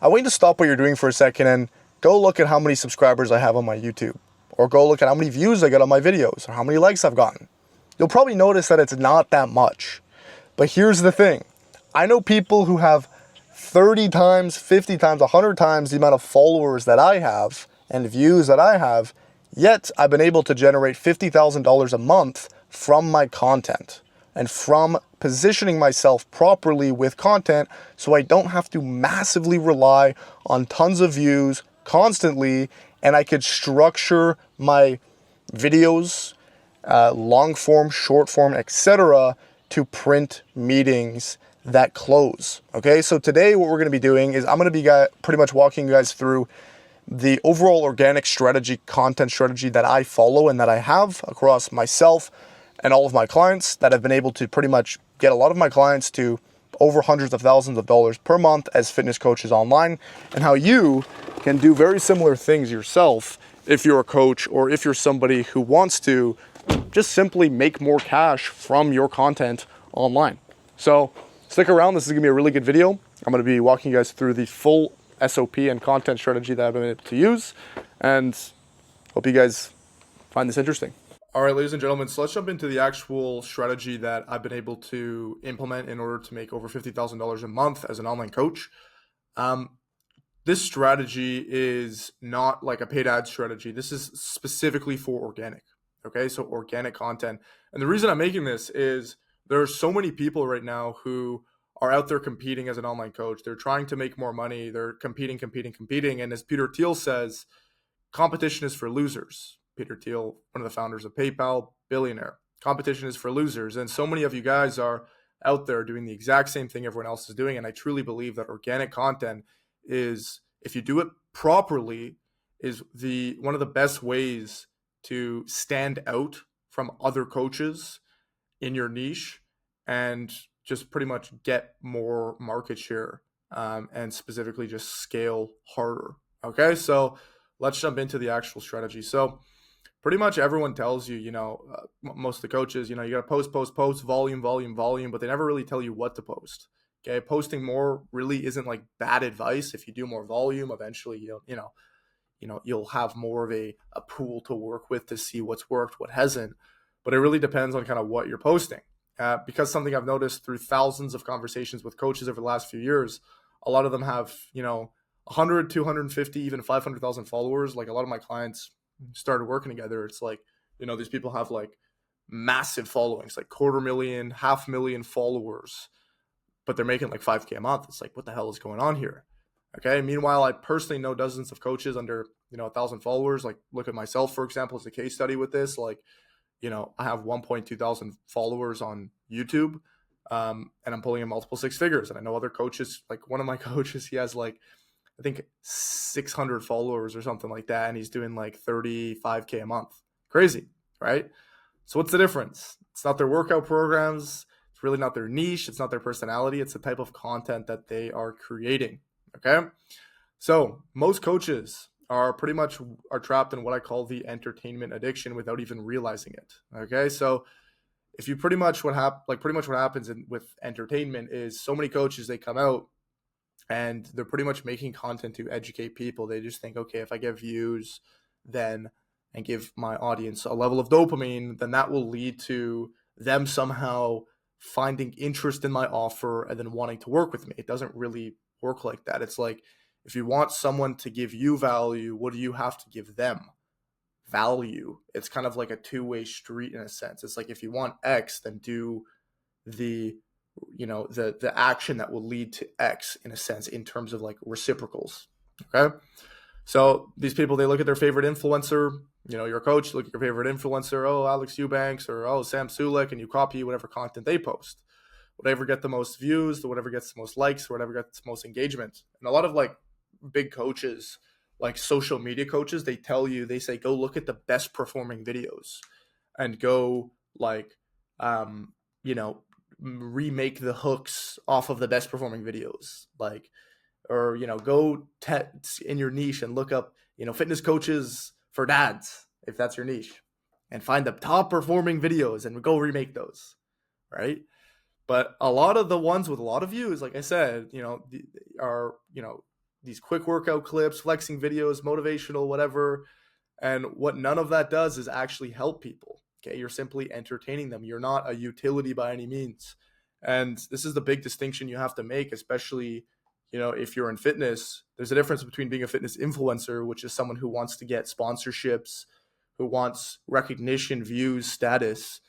I want you to stop what you're doing for a second and go look at how many subscribers I have on my YouTube, or go look at how many views I get on my videos, or how many likes I've gotten. You'll probably notice that it's not that much. But here's the thing. I know people who have 30 times, 50 times, 100 times the amount of followers that I have and views that I have, yet I've been able to generate $50,000 a month from my content and from positioning myself properly with content, so I don't have to massively rely on tons of views constantly, and I could structure my videos, long form, short form, etc., to print meetings that close. Okay, so today what we're going to be doing is I'm going to be pretty much walking you guys through the overall organic strategy, content strategy that I follow and that I have across myself and all of my clients, that have been able to pretty much get a lot of my clients to over hundreds of thousands of dollars per month as fitness coaches online, and how you can do very similar things yourself if you're a coach or if you're somebody who wants to just simply make more cash from your content online. So stick around. This is going to be a really good video. I'm going to be walking you guys through the full SOP and content strategy that I've been able to use, and hope you guys find this interesting. All right, ladies and gentlemen, so let's jump into the actual strategy that I've been able to implement in order to make over $50,000 a month as an online coach. This strategy is not like a paid ad strategy. This is specifically for organic. Okay, so organic content. And the reason I'm making this is there are so many people right now who are out there competing as an online coach. They're trying to make more money. They're competing. And as Peter Thiel says, competition is for losers. Peter Thiel, one of the founders of PayPal, billionaire. Competition is for losers. And so many of you guys are out there doing the exact same thing everyone else is doing. And I truly believe that organic content is, if you do it properly, is one of the best ways to stand out from other coaches in your niche and just pretty much get more market share, and specifically just scale harder. Okay, so let's jump into the actual strategy. So pretty much everyone tells you, most of the coaches, you got to post, volume, but they never really tell you what to post. Okay, posting more really isn't like bad advice. If you do more volume, eventually you'll have more of a pool to work with to see what's worked, what hasn't. But it really depends on kind of what you're posting. Because something I've noticed through thousands of conversations with coaches over the last few years, a lot of them have, 100, 250, even 500,000 followers. Like a lot of my clients started working together. It's like, these people have like massive followings, like 250,000, 500,000 followers, but they're making like 5K a month. It's like, what the hell is going on here? Okay. Meanwhile, I personally know dozens of coaches under, 1,000 followers. Like look at myself, for example, as a case study with this. Like, I have 1.2 thousand followers on YouTube, and I'm pulling in multiple six figures. And I know other coaches, like one of my coaches, he has like, I think 600 followers or something like that. And he's doing like 35K a month. Crazy, right? So what's the difference? It's not their workout programs. It's really not their niche. It's not their personality. It's the type of content that they are creating. Okay. So most coaches are trapped in what I call the entertainment addiction without even realizing it. Okay. So if you pretty much what happens with entertainment is so many coaches, they come out and they're pretty much making content to educate people. They just think, okay, if I get views and give my audience a level of dopamine, then that will lead to them somehow finding interest in my offer and then wanting to work with me. It doesn't really work like that. It's like, if you want someone to give you value, what do you have to give them? Value. It's kind of like a two-way street in a sense. It's like, if you want X, then do the action that will lead to X in a sense, in terms of like reciprocals. Okay. So these people, they look at their favorite influencer, you're a coach, look at your favorite influencer, oh, Alex Eubanks or oh, Sam Sulek, and you copy whatever content they post. Whatever gets the most views, whatever gets the most likes, whatever gets the most engagement. And a lot of like big coaches, like social media coaches, they say, go look at the best performing videos and go like, remake the hooks off of the best performing videos, like, or go in your niche and look up fitness coaches for dads, if that's your niche, and find the top performing videos and go remake those, right? But a lot of the ones with a lot of views, like I said, are these quick workout clips, flexing videos, motivational, whatever. And what none of that does is actually help people. Okay, you're simply entertaining them. You're not a utility by any means. And this is the big distinction you have to make, especially, if you're in fitness. There's a difference between being a fitness influencer, which is someone who wants to get sponsorships, who wants recognition, views, status,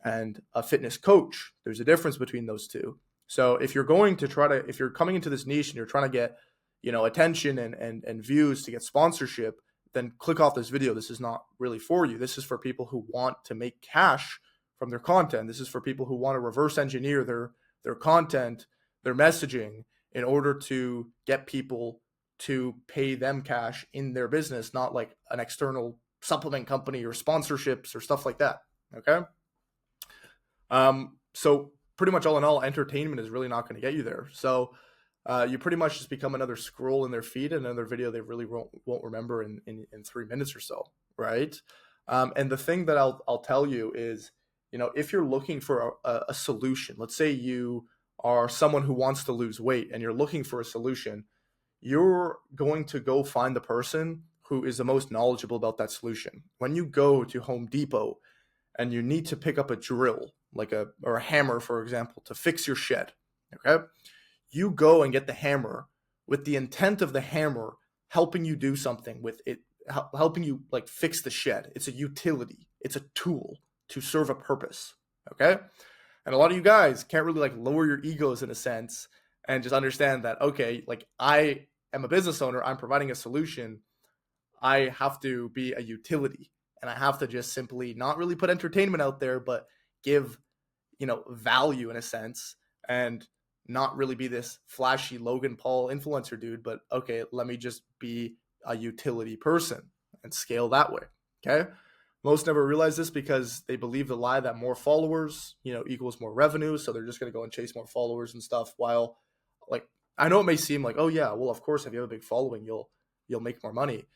and a fitness coach. There's a difference between those two. So if you're coming into this niche and you're trying to get, attention and views to get sponsorship, then click off this video. This is not really for you. This is for people who want to make cash from their content. This is for people who want to reverse engineer their content, their messaging, in order to get people to pay them cash in their business, not like an external supplement company or sponsorships or stuff like that. Okay. So pretty much all in all, entertainment is really not going to get you there. So you pretty much just become another scroll in their feed, another video they really won't remember in 3 minutes or so, right? And the thing that I'll tell you is, if you're looking for a solution, let's say you are someone who wants to lose weight and you're looking for a solution, you're going to go find the person who is the most knowledgeable about that solution. When you go to Home Depot and you need to pick up a drill, or a hammer, for example, to fix your shed, okay? You go and get the hammer with the intent of the hammer helping you do something with it, helping you like fix the shed. It's a utility. It's a tool to serve a purpose. Okay. And a lot of you guys can't really like lower your egos in a sense and just understand that, okay, like I am a business owner. I'm providing a solution. I have to be a utility, and I have to just simply not really put entertainment out there, but give, value in a sense, and not really be this flashy Logan Paul influencer dude, but okay, let me just be a utility person and scale that way. Okay. Most never realize this because they believe the lie that more followers, equals more revenue. So they're just going to go and chase more followers and stuff. While like, I know it may seem like, oh yeah, well, of course, if you have a big following, you'll make more money.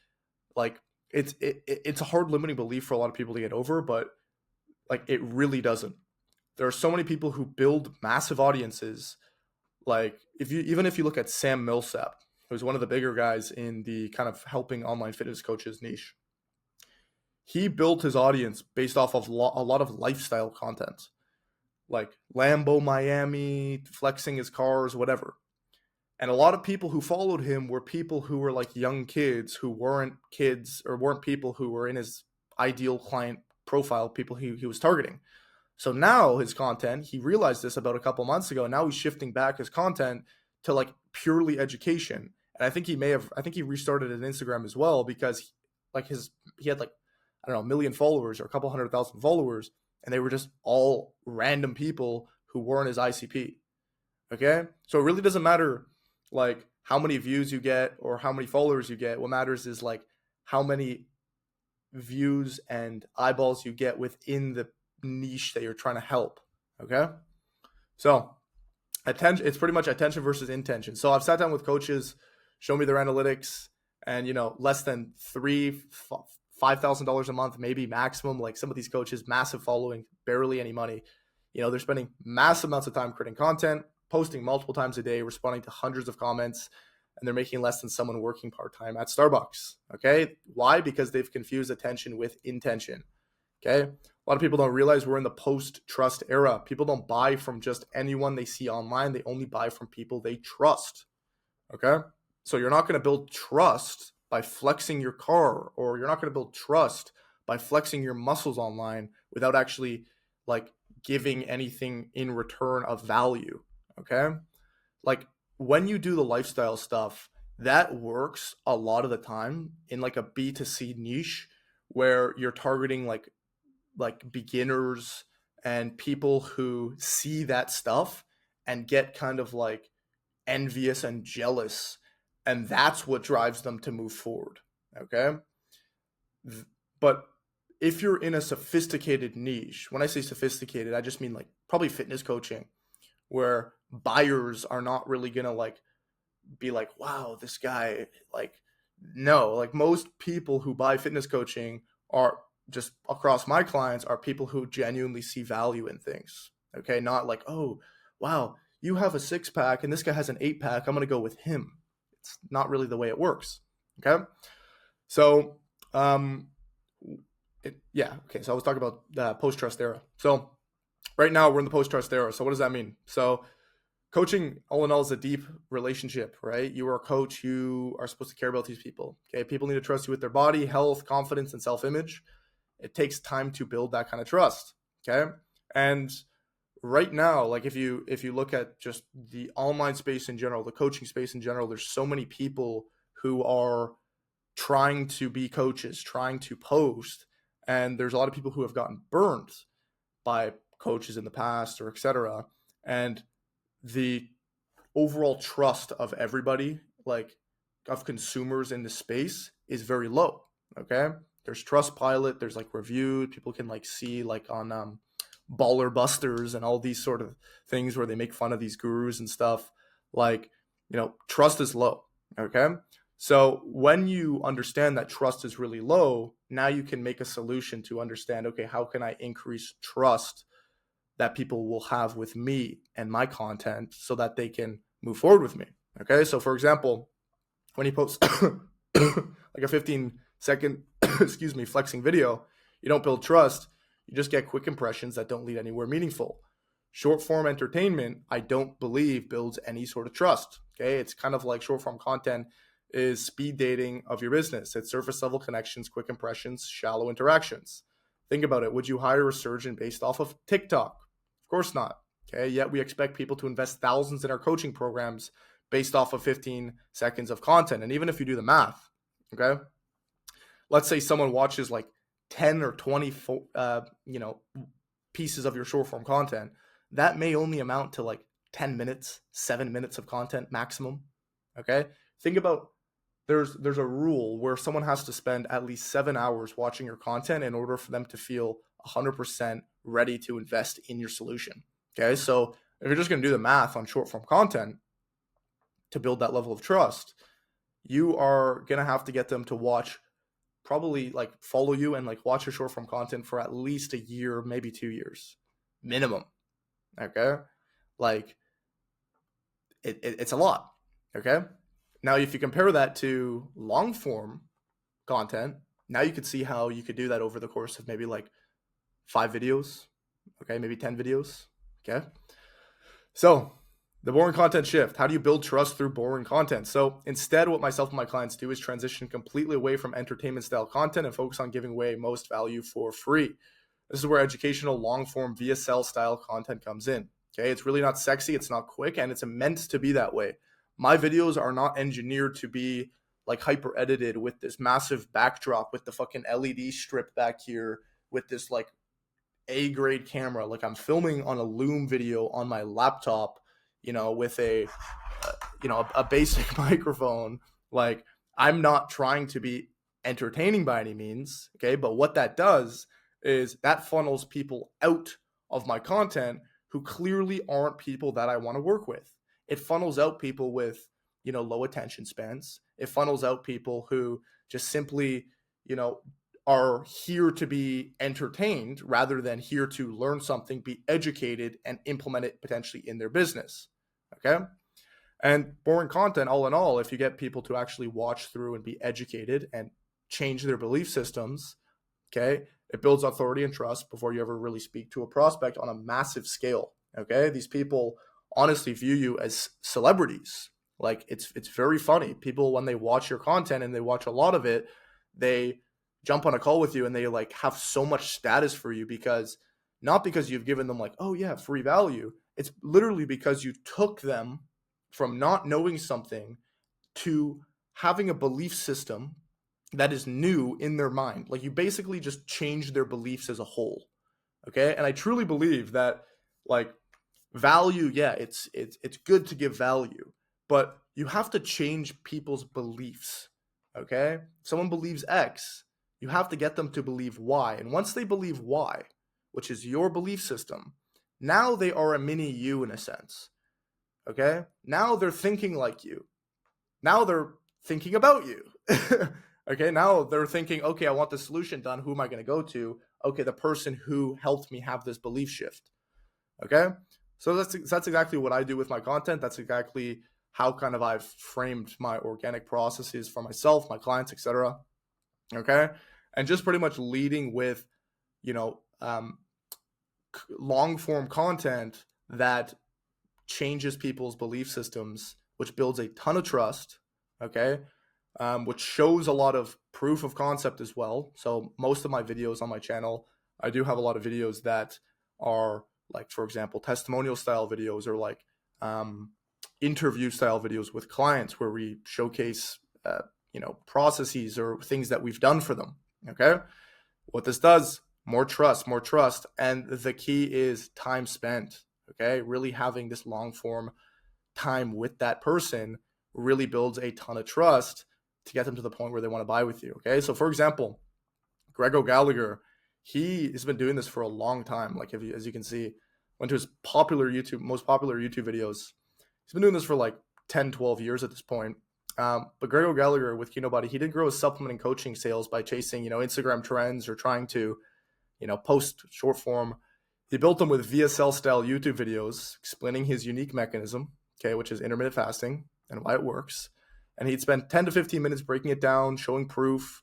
Like it's a hard limiting belief for a lot of people to get over, but like it really doesn't. There are so many people who build massive audiences. Like if you look at Sam Millsap, who's one of the bigger guys in the kind of helping online fitness coaches niche, he built his audience based off of a lot of lifestyle content, like Lambo Miami, flexing his cars, whatever. And a lot of people who followed him were people who were like young kids who weren't kids or weren't people who were in his ideal client profile, people he was targeting. So now his content, he realized this about a couple months ago. And now he's shifting back his content to like purely education. And I think he restarted an Instagram as well because he had like, I don't know, 1 million followers or a couple 100,000 followers. And they were just all random people who weren't his ICP. Okay. So it really doesn't matter like how many views you get or how many followers you get. What matters is like how many views and eyeballs you get within the niche that you're trying to help. Okay. So attention, it's pretty much attention versus intention. So I've sat down with coaches, show me their analytics, and less than $5,000 a month, maybe maximum. Like some of these coaches, massive following, barely any money. They're spending massive amounts of time creating content, posting multiple times a day, responding to hundreds of comments, and they're making less than someone working part-time at Starbucks. Okay. Why? Because they've confused attention with intention. Okay. A lot of people don't realize we're in the post-trust era. People don't buy from just anyone they see online. They only buy from people they trust. Okay. So you're not going to build trust by flexing your car, or you're not going to build trust by flexing your muscles online without actually like giving anything in return of value. Okay. Like when you do the lifestyle stuff, that works a lot of the time in like a B2C niche where you're targeting like beginners and people who see that stuff and get kind of like envious and jealous. And that's what drives them to move forward. Okay. But if you're in a sophisticated niche, when I say sophisticated, I just mean like probably fitness coaching, where buyers are not really going to like be like, wow, this guy, like, no, like most people who buy fitness coaching are just across my clients are people who genuinely see value in things. Okay. Not like, oh, wow, you have a 6-pack and this guy has an 8-pack. I'm going to go with him. It's not really the way it works. Okay. So, so I was talking about the post-trust era. So right now we're in the post-trust era. So what does that mean? So coaching, all in all, is a deep relationship, right? You are a coach. You are supposed to care about these people. Okay. People need to trust you with their body, health, confidence, and self-image. It takes time to build that kind of trust. Okay. And right now, like if you look at just the online space in general, the coaching space in general, there's so many people who are trying to be coaches, trying to post, and there's a lot of people who have gotten burned by coaches in the past or etc. And the overall trust of everybody, like of consumers in the space, is very low. Okay. There's Trustpilot, there's like reviews, people can like see like on Baller Busters and all these sort of things where they make fun of these gurus and stuff. Like, trust is low. Okay. So when you understand that trust is really low, now you can make a solution to understand, okay, how can I increase trust that people will have with me and my content so that they can move forward with me. Okay. So for example, when you post like a 15-second, flexing video, you don't build trust. You just get quick impressions that don't lead anywhere meaningful. Short form entertainment, I don't believe, builds any sort of trust. Okay. It's kind of like short form content is speed dating of your business. It's surface level connections, quick impressions, shallow interactions. Think about it. Would you hire a surgeon based off of TikTok? Of course not. Okay. Yet we expect people to invest thousands in our coaching programs based off of 15 seconds of content. And even if you do the math, okay, let's say someone watches like 10 or 20, pieces of your short form content, that may only amount to like 10 minutes, 7 minutes of content maximum. Okay. Think about there's a rule where someone has to spend at least 7 hours watching your content in order for them to feel 100% ready to invest in your solution. Okay. So if you're just going to do the math on short form content to build that level of trust, you are going to have to get them to watch, probably like follow you and like watch your short form content for at least a year, maybe 2 years minimum. Okay. Like it's a lot. Okay. Now, if you compare that to long form content, now you could see how you could do that over the course of maybe like 5 videos. Okay. Maybe 10 videos. Okay. So the boring content shift. How do you build trust through boring content? So instead, what myself and my clients do is transition completely away from entertainment style content and focus on giving away most value for free. This is where educational long form VSL style content comes in. Okay. It's really not sexy. It's not quick, and it's meant to be that way. My videos are not engineered to be like hyper edited with this massive backdrop with the fucking LED strip back here with this like A-grade camera. Like I'm filming on a Loom video on my laptop, with a basic microphone. Like I'm not trying to be entertaining by any means. Okay. But what that does is that funnels people out of my content who clearly aren't people that I want to work with. It funnels out people with, low attention spans. It funnels out people who just simply, are here to be entertained rather than here to learn something, be educated, and implement it potentially in their business. Okay. And boring content, all in all, if you get people to actually watch through and be educated and change their belief systems, okay, it builds authority and trust before you ever really speak to a prospect on a massive scale. Okay. These people honestly view you as celebrities. Like it's very funny. People, when they watch your content and they watch a lot of it, they jump on a call with you and they like have so much status for you not because you've given them like, oh yeah, free value. It's literally because you took them from not knowing something to having a belief system that is new in their mind. Like you basically just changed their beliefs as a whole. Okay. And I truly believe that like value, yeah, it's good to give value, but you have to change people's beliefs. Okay. If someone believes X, you have to get them to believe Y. And once they believe Y, which is your belief system, now they are a mini you in a sense. Okay. Now they're thinking like you. Now they're thinking about you. Okay. Now they're thinking, okay, I want the solution done. Who am I going to go to? Okay. The person who helped me have this belief shift. Okay. So that's exactly what I do with my content. That's exactly how kind of I've framed my organic processes for myself, my clients, etc. Okay. And just pretty much leading with, you know, long form content that changes people's belief systems, which builds a ton of trust. Okay. Which shows a lot of proof of concept as well. So most of my videos on my channel, I do have a lot of videos that are like, for example, testimonial style videos, or like interview style videos with clients where we showcase, processes or things that we've done for them. Okay. What this does, more trust, more trust. And the key is time spent. Okay. Really having this long form time with that person really builds a ton of trust to get them to the point where they want to buy with you. Okay. So for example, Greg O'Gallagher, he has been doing this for a long time. Like as you can see, went to his most popular YouTube videos. He's been doing this for like 10, 12 years at this point. But Greg O'Gallagher with KinoBody, he didn't grow his supplement and coaching sales by chasing, Instagram trends or trying to, post short form. He built them with VSL style YouTube videos explaining his unique mechanism, okay, which is intermittent fasting and why it works. And he'd spend 10 to 15 minutes breaking it down, showing proof,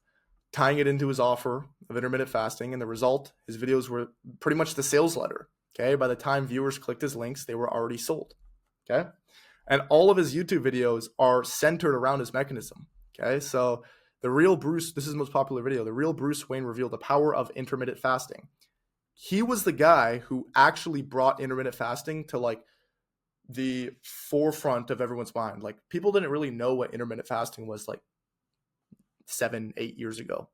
tying it into his offer of intermittent fasting. And the result, his videos were pretty much the sales letter. Okay. By the time viewers clicked his links, they were already sold. Okay. And all of his YouTube videos are centered around his mechanism. Okay. So the real Bruce, this is the most popular video. The real Bruce Wayne revealed the power of intermittent fasting. He was the guy who actually brought intermittent fasting to like the forefront of everyone's mind. Like people didn't really know what intermittent fasting was like 7, 8 years ago.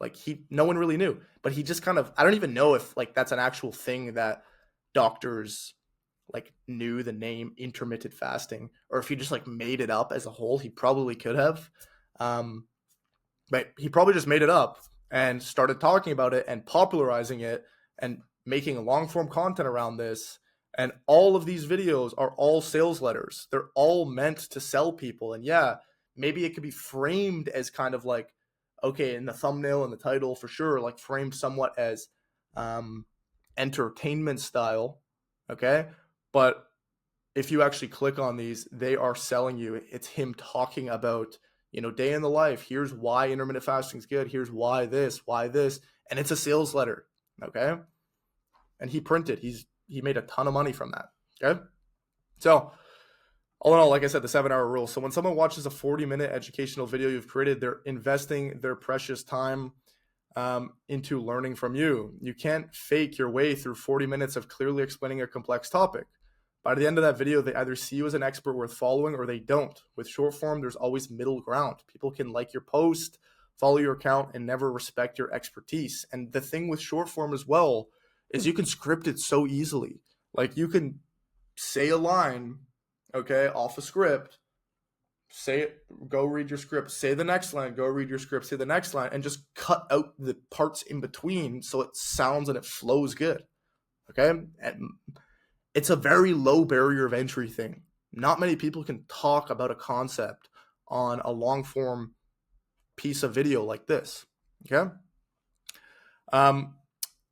Like no one really knew, but he just kind of, I don't even know if like that's an actual thing that doctors like knew the name intermittent fasting, or if he just like made it up as a whole. He probably could have. But he probably just made it up and started talking about it and popularizing it and making long form content around this. And all of these videos are all sales letters. They're all meant to sell people. And yeah, maybe it could be framed as kind of like, okay, in the thumbnail and the title for sure, like framed somewhat as entertainment style. Okay. But if you actually click on these, they are selling you. It's him talking about, day in the life. Here's why intermittent fasting is good. Here's why this. And it's a sales letter. Okay. And he made a ton of money from that. Okay. So all in all, like I said, the 7-hour rule. So when someone watches a 40-minute educational video you've created, they're investing their precious time into learning from you. You can't fake your way through 40 minutes of clearly explaining a complex topic. By the end of that video, they either see you as an expert worth following or they don't. With short form, there's always middle ground. People can like your post, follow your account, and never respect your expertise. And the thing with short form as well is you can script it so easily. Like you can say a line, okay, off a script, say it, go read your script, say the next line, go read your script, say the next line, and just cut out the parts in between so it sounds and it flows good. Okay? And it's a very low barrier of entry thing. Not many people can talk about a concept on a long form piece of video like this. Okay.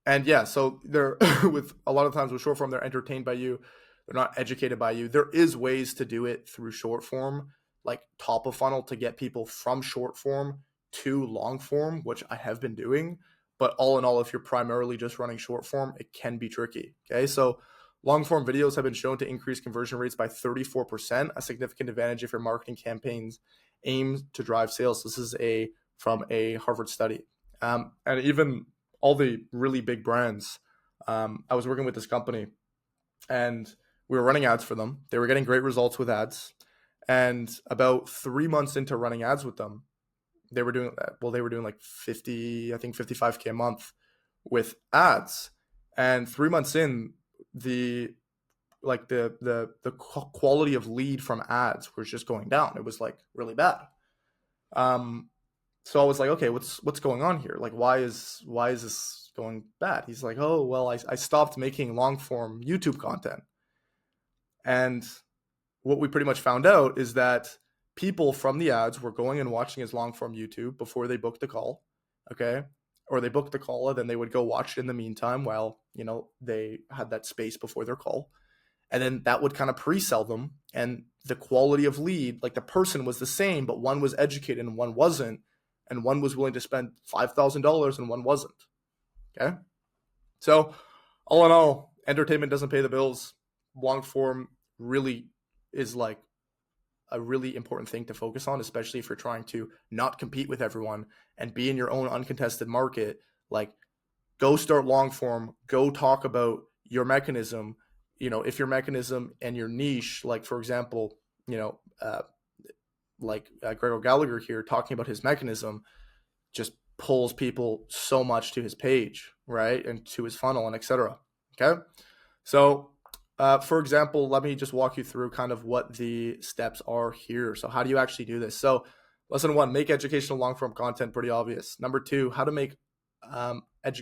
And yeah, so they're with a lot of times with short form, they're entertained by you. They're not educated by you. There is ways to do it through short form, like top of funnel to get people from short form to long form, which I have been doing. But all in all, if you're primarily just running short form, it can be tricky. Okay. So long form videos have been shown to increase conversion rates by 34%, a significant advantage if your marketing campaigns aim to drive sales. This is from a Harvard study. And even all the really big brands, I was working with this company and we were running ads for them. They were getting great results with ads. And about 3 months into running ads with them, they were doing like 55K a month with ads. And 3 months in, the quality of lead from ads was just going down. It was like really bad. So I was like, okay, what's going on here? Like, why is this going bad? He's like, oh, well, I stopped making long form YouTube content. And what we pretty much found out is that people from the ads were going and watching his long form YouTube before they booked the call. Okay. Or they booked the call and then they would go watch it in the meantime while, they had that space before their call. And then that would kind of pre-sell them. And the quality of lead, like the person was the same, but one was educated and one wasn't. And one was willing to spend $5,000 and one wasn't. Okay. So all in all, entertainment doesn't pay the bills. Long form really is like a really important thing to focus on, especially if you're trying to not compete with everyone and be in your own uncontested market. Like, go start long form, go talk about your mechanism. If your mechanism and your niche, like for example, Gregor Gallagher here talking about his mechanism, just pulls people so much to his page, right? And to his funnel and etc. Okay. So, for example, let me just walk you through kind of what the steps are here. So how do you actually do this? So lesson 1, make educational long form content, pretty obvious. Number 2, how to make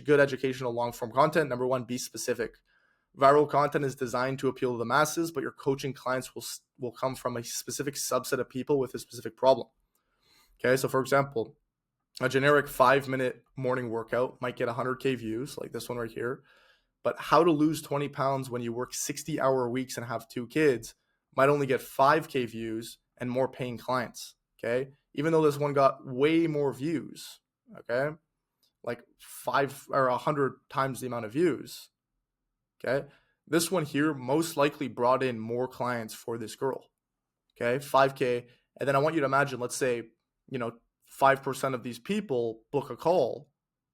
good educational long form content. Number 1, be specific. Viral content is designed to appeal to the masses, but your coaching clients will come from a specific subset of people with a specific problem. Okay. So for example, a generic 5-minute morning workout might get 100K views, like this one right here. But how to lose 20 pounds when you work 60-hour weeks and have 2 kids might only get 5K views and more paying clients. Okay. Even though this one got way more views. Okay. Like 5 or 100 times the amount of views. Okay. This one here most likely brought in more clients for this girl. Okay. 5K. And then I want you to imagine, let's say, 5% of these people book a call.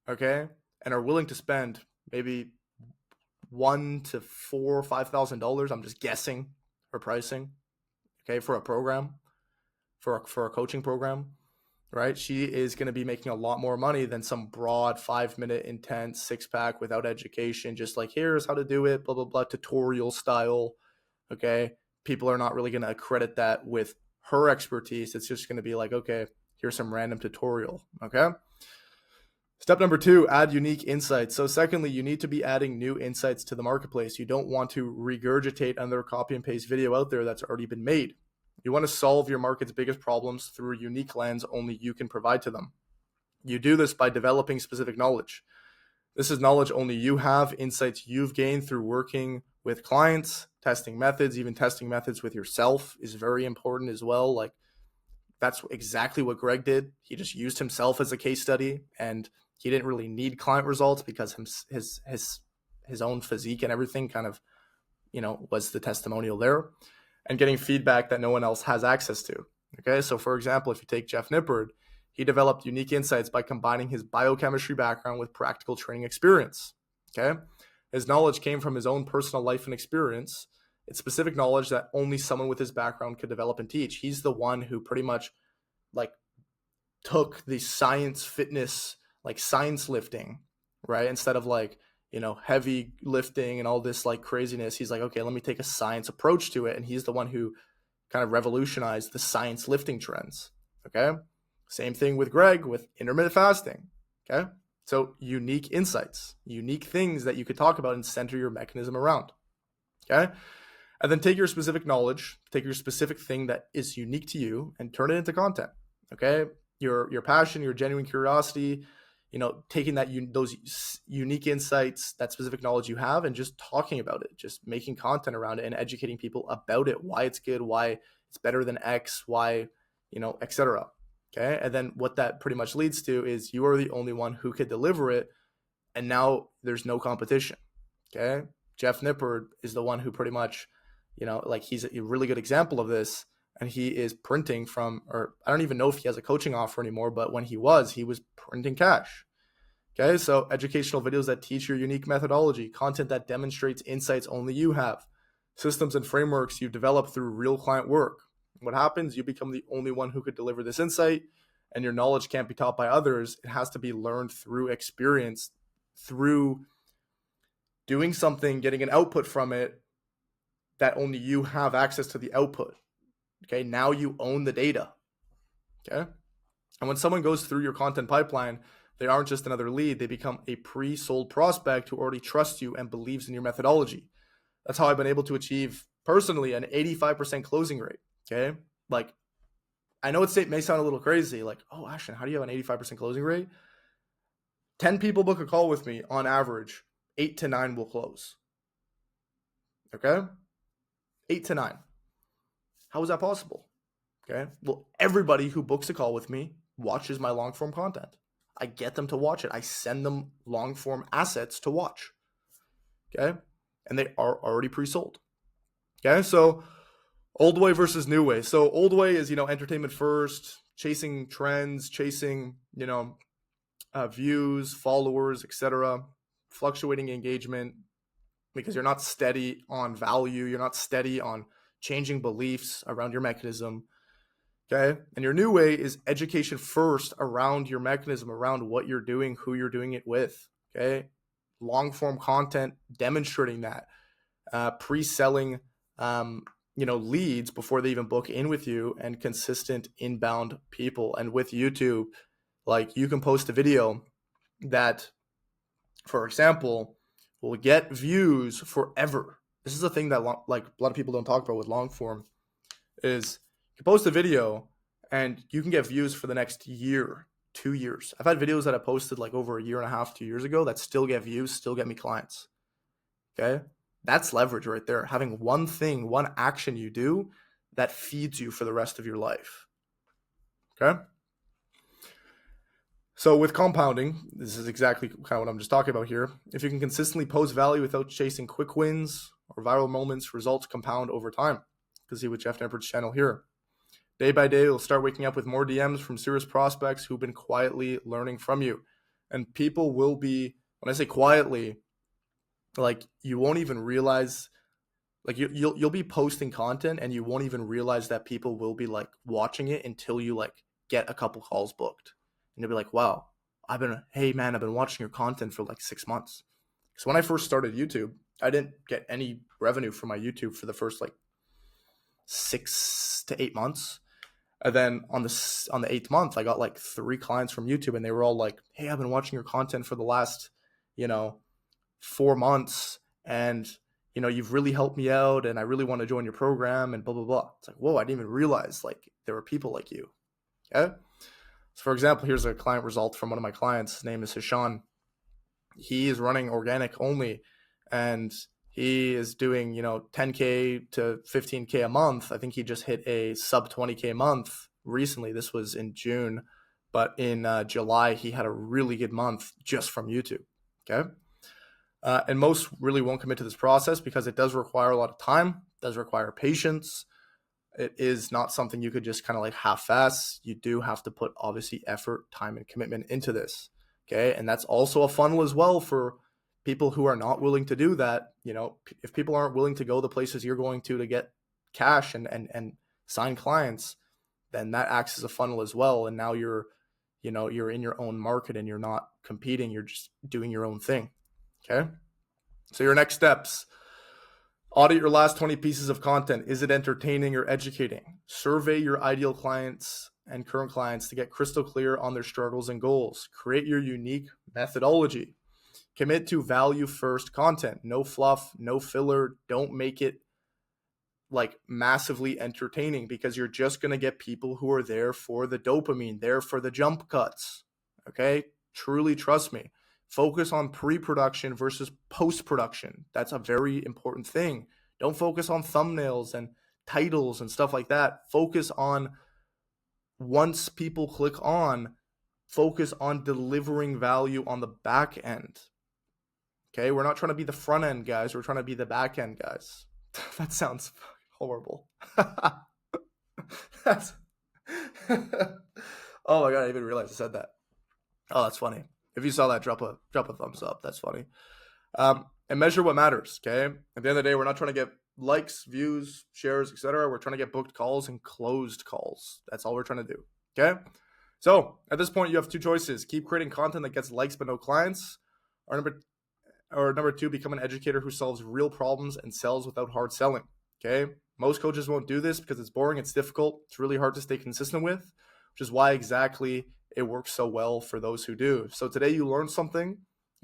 Okay. And are willing to spend maybe $1,000 to $4,000 or $5,000. I'm just guessing her pricing. Okay. For a program, for a coaching program, right? She is going to be making a lot more money than some broad 5-minute intense 6-pack without education. Just like, here's how to do it, blah, blah, blah, tutorial style. Okay. People are not really going to accredit that with her expertise. It's just going to be like, okay, here's some random tutorial. Okay. Step number 2, add unique insights. So secondly, you need to be adding new insights to the marketplace. You don't want to regurgitate another copy and paste video out there that's already been made. You want to solve your market's biggest problems through a unique lens only you can provide to them. You do this by developing specific knowledge. This is knowledge only you have, insights you've gained through working with clients, testing methods, even testing methods with yourself is very important as well. Like, that's exactly what Greg did. He just used himself as a case study, and he didn't really need client results because his own physique and everything kind of, was the testimonial there, and getting feedback that no one else has access to. Okay. So for example, if you take Jeff Nippard, he developed unique insights by combining his biochemistry background with practical training experience. Okay. His knowledge came from his own personal life and experience. It's specific knowledge that only someone with his background could develop and teach. He's the one who pretty much took the science fitness, like science lifting, right? Instead of heavy lifting and all this craziness. He's like, okay, let me take a science approach to it. And he's the one who kind of revolutionized the science lifting trends. Okay. Same thing with Greg with intermittent fasting. Okay. So unique insights, unique things that you could talk about and center your mechanism around. Okay. And then take your specific knowledge, take your specific thing that is unique to you and turn it into content. Okay. Your passion, your genuine curiosity, taking those unique insights, that specific knowledge you have, and just talking about it, just making content around it and educating people about it, why it's good, why it's better than X, why, etc. Okay. And then what that pretty much leads to is you are the only one who could deliver it. And now there's no competition. Okay. Jeff Nippard is the one who pretty much, he's a really good example of this. And he is printing or I don't even know if he has a coaching offer anymore, but when he was printing cash. Okay. So educational videos that teach your unique methodology, content that demonstrates insights only you have, systems and frameworks you develop through real client work. What happens? You become the only one who could deliver this insight, and your knowledge can't be taught by others. It has to be learned through experience, through doing something, getting an output from it that only you have access to the output. Okay. Now you own the data. Okay. And when someone goes through your content pipeline, they aren't just another lead. They become a pre-sold prospect who already trusts you and believes in your methodology. That's how I've been able to achieve personally an 85% closing rate. Okay. I know it may sound a little crazy. Oh, Ashton, how do you have an 85% closing rate? 10 people book a call with me on average, 8 to 9 will close. Okay. 8 to 9. How is that possible? Okay. Well, everybody who books a call with me watches my long form content. I get them to watch it. I send them long form assets to watch. Okay. And they are already pre-sold. Okay. So old way versus new way. So old way is, entertainment first, chasing trends, chasing, views, followers, etc., fluctuating engagement, because you're not steady on value. You're not steady on changing beliefs around your mechanism. Okay. And your new way is education first around your mechanism, around what you're doing, who you're doing it with. Okay. Long form content demonstrating that, pre-selling, leads before they even book in with you, and consistent inbound people. And with YouTube, like, you can post a video that, for example, will get views forever. This is a thing that like a lot of people don't talk about with long form, is you post a video and you can get views for the next year, 2 years. I've had videos that I posted like over a year and a half, 2 years ago, that still get views, still get me clients. Okay. That's leverage right there. Having one thing, one action you do that feeds you for the rest of your life. Okay. So with compounding, this is exactly kind of what I'm just talking about here. If you can consistently post value without chasing quick wins or viral moments, results compound over time. You can see with Jeff Nempert's channel here. Day by day, you'll start waking up with more DMs from serious prospects who've been quietly learning from you. And people will be, when I say quietly, like, you won't even realize, like, you'll be posting content and you won't even realize that people will be like watching it until you like get a couple calls booked. And you'll be like, wow, hey man, I've been watching your content for like 6 months. So when I first started YouTube, I didn't get any revenue from my YouTube for the first like 6 to 8 months. And then on the 8th month, I got like 3 clients from YouTube, and they were all like, hey, I've been watching your content for the last, 4 months, and you've really helped me out, and I really want to join your program, and blah blah blah. It's like, whoa, I didn't even realize like there were people like you. Okay. So for example, here's a client result from one of my clients. His name is Hishan. He is running organic only, and he is doing 10K to 15K a month. I think he just hit a sub 20K month recently. This was in June, but in July he had a really good month just from YouTube. Okay. And most really won't commit to this process because it does require a lot of time, does require patience. It is not something you could just kind of like half-ass. You do have to put obviously effort, time, and commitment into this. Okay. And that's also a funnel as well for people who are not willing to do that. If people aren't willing to go the places you're going to get cash and sign clients, then that acts as a funnel as well. And now you're in your own market and you're not competing. You're just doing your own thing. Okay. So your next steps: audit your last 20 pieces of content. Is it entertaining or educating? Survey your ideal clients and current clients to get crystal clear on their struggles and goals. Create your unique methodology. Commit to value first content. No fluff, no filler. Don't make it like massively entertaining, because you're just going to get people who are there for the dopamine, there for the jump cuts. Okay. Truly trust me. Focus on pre-production versus post-production. That's a very important thing. Don't focus on thumbnails and titles and stuff like that. Focus on, once people click on, focus on delivering value on the back end. Okay, we're not trying to be the front end guys. We're trying to be the back end guys. That sounds horrible. That's oh my god, I didn't even realize I said that. Oh, that's funny. If you saw that, drop a thumbs up. That's funny. And measure what matters. Okay. At the end of the day, we're not trying to get likes, views, shares, etc. We're trying to get booked calls and closed calls. That's all we're trying to do. Okay. So at this point, you have 2 choices: keep creating content that gets likes but no clients, or number 2, become an educator who solves real problems and sells without hard selling. Okay. Most coaches won't do this because it's boring. It's difficult. It's really hard to stay consistent with, which is why exactly it works so well for those who do. So today you learned something,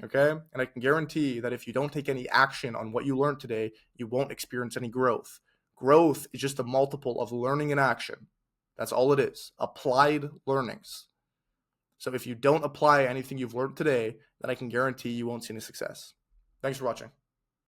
okay? And I can guarantee that if you don't take any action on what you learned today, you won't experience any growth. Growth is just a multiple of learning and action. That's all it is. Applied learnings. So if you don't apply anything you've learned today, then I can guarantee you won't see any success. Thanks for watching.